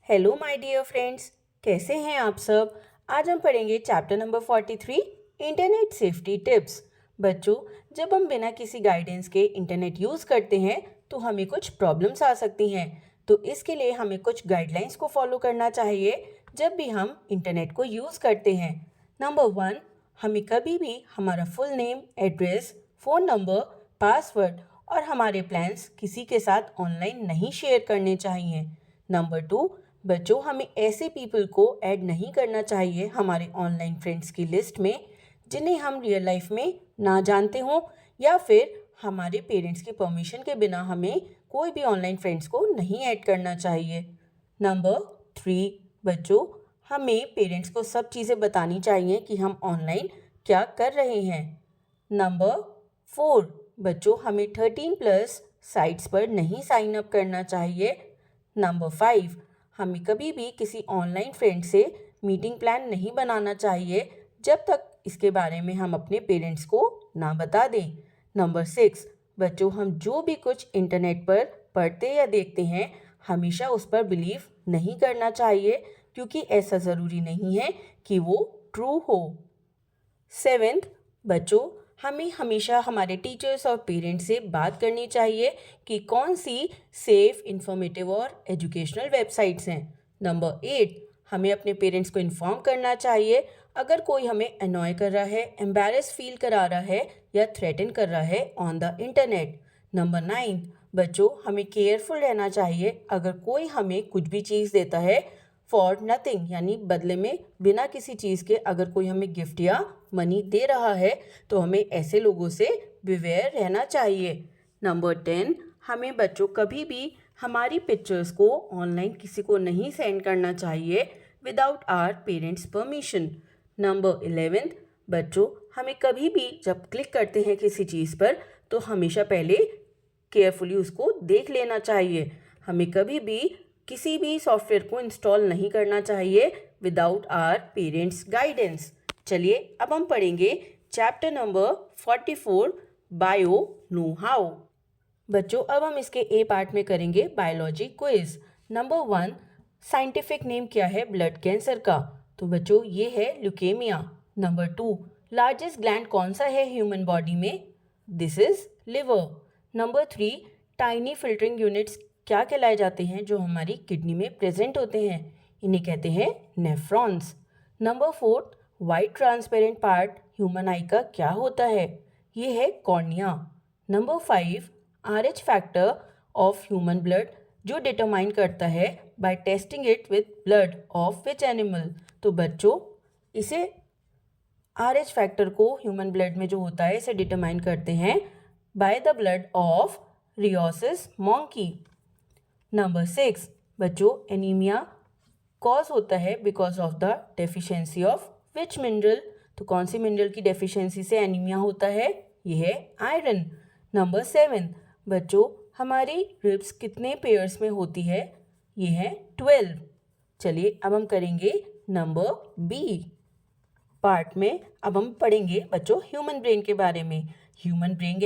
Hello my dear friends, कैसे हैं आप सब। आज हम पढ़ेंगे chapter number 43 internet safety tips. बच्चों, जब हम बिना किसी गाइडेंस के इंटरनेट यूज़ करते हैं तो हमें कुछ प्रॉब्लम्स आ सकती हैं। तो इसके लिए हमें कुछ गाइडलाइंस को फॉलो करना चाहिए जब भी हम इंटरनेट को यूज़ करते हैं। नंबर 1, हमें कभी भी हमारा full name, address, phone number, password और हमारे प्लान्स किसी के साथ ऑनलाइन नहीं शेयर करने चाहिए। नंबर 2, बच्चों, हमें ऐसे पीपल को ऐड नहीं करना चाहिए हमारे ऑनलाइन फ्रेंड्स की लिस्ट में जिन्हें हम रियल लाइफ में ना जानते हों, या फिर हमारे पेरेंट्स की परमिशन के बिना हमें कोई भी ऑनलाइन फ्रेंड्स को नहीं ऐड करना चाहिए। नंबर 3, बच्चों, हमें पेरेंट्स को सब चीज़ें बतानी चाहिए कि हम ऑनलाइन क्या कर रहे हैं। नंबर 4, बच्चों, हमें 13+ साइट्स पर नहीं साइन अप करना चाहिए। नंबर 5, हमें कभी भी किसी ऑनलाइन फ्रेंड से मीटिंग प्लान नहीं बनाना चाहिए जब तक इसके बारे में हम अपने पेरेंट्स को ना बता दें। नंबर 6, बच्चों, हम जो भी कुछ इंटरनेट पर पढ़ते या देखते हैं हमेशा उस पर बिलीव नहीं करना चाहिए, क्योंकि ऐसा ज़रूरी नहीं है कि वो ट्रू हो। 7th, बच्चों, हमें हमेशा हमारे टीचर्स और पेरेंट्स से बात करनी चाहिए कि कौन सी सेफ, इंफॉर्मेटिव और एजुकेशनल वेबसाइट्स हैं। नंबर 8, हमें अपने पेरेंट्स को इन्फॉर्म करना चाहिए अगर कोई हमें अनॉय कर रहा है, एम्बैरेस फील करा रहा है या थ्रेटन कर रहा है ऑन द इंटरनेट। नंबर 9, बच्चों, हमें केयरफुल रहना चाहिए अगर कोई हमें कुछ भी चीज़ देता है फॉर नथिंग, यानी बदले में बिना किसी चीज़ के अगर कोई हमें गिफ्ट या मनी दे रहा है तो हमें ऐसे लोगों से बिवेयर रहना चाहिए। नंबर 10, हमें बच्चों कभी भी हमारी पिक्चर्स को ऑनलाइन किसी को नहीं सेंड करना चाहिए without our parents permission. Number 11, बच्चों, हमें कभी भी जब क्लिक करते हैं किसी चीज़ पर तो हमेशा पहले केयरफुली उसको देख लेना चाहिए। हमें कभी भी किसी भी सॉफ्टवेयर को इंस्टॉल नहीं करना चाहिए विदाउट आवर पेरेंट्स गाइडेंस। चलिए अब हम पढ़ेंगे chapter number 44 bio know how. बच्चों, अब हम इसके ए पार्ट में करेंगे biology quiz. Number 1, scientific name क्या है ब्लड कैंसर का? तो बच्चों ये है ल्यूकेमिया। नंबर 2, लार्जेस्ट ग्लैंड कौन सा है ह्यूमन बॉडी में? This is liver. Number 3, tiny filtering units क्या कहलाए जाते हैं जो हमारी किडनी में प्रेजेंट होते हैं? इन्हें कहते हैं nephrons. Number 4, white transparent part human eye का क्या होता है? ये है cornea. Number 5, RH factor of human blood जो डिटरमाइन करता है by testing it with blood of which animal? तो बच्चों, इसे RH फैक्टर को ह्यूमन ब्लड में जो होता है इसे डिटरमाइन करते हैं by the blood of rhesus monkey. Number 6, बच्चों, एनीमिया कॉज होता है because of the deficiency of which mineral? तो कौन सी मिनरल की डेफिशिएंसी से एनीमिया होता है? ये है आयरन। नंबर 7, बच्चों, हमारी रिब्स कितने पेयर्स में होती है? ये है 12। चलिए अब हम करेंगे नंबर बी पार्ट में। अब हम पढ़ेंगे बच्चों ह्यूमन ब्रेन के बारे में। ह्यूमन ब्रेन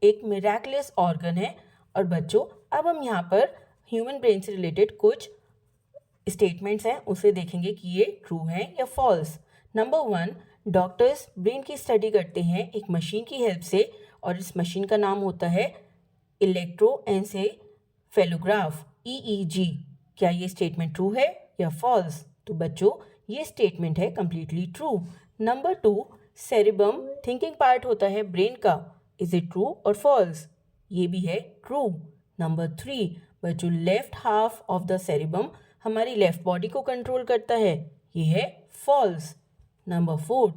एक मिराकुलस ऑर्गन है। और बच्चों, अब हम यहाँ पर ह्यूमन ब्रेन से रिलेटेड कुछ स्टेटमेंट्स हैं उसे देखेंगे कि ये ट्रू हैं या फॉल्स। नंबर 1, डॉक्टर्स ब्रेन की स्टडी करते हैं एक मशीन की हेल्प से, और इस मशीन का नाम होता है इलेक्ट्रोएन्सेफेलोग्राफ, EEG। क्या ये स्टेटमेंट ट्रू है या फॉल्स? तो बच्चों, ये स्टेटमेंट है completely true. Number 2, cerebrum thinking part होता है ब्रेन का। इज इट ट्रू और फॉल्स? ये भी है ट्रू। नंबर 3, बच्चों, left half of the cerebrum हमारी लेफ्ट बॉडी को कंट्रोल करता है। ये है फॉल्स। नंबर 4,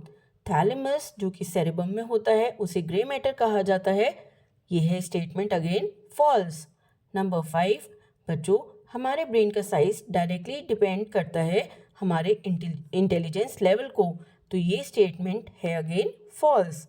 थैलेमस जो कि सेरिबम में होता है उसे ग्रे मैटर कहा जाता है। ये है स्टेटमेंट अगेन फॉल्स। नंबर 5, बच्चों, हमारे ब्रेन का साइज डायरेक्टली डिपेंड करता है हमारे इंटेलिजेंस लेवल को। तो ये स्टेटमेंट है अगेन फॉल्स।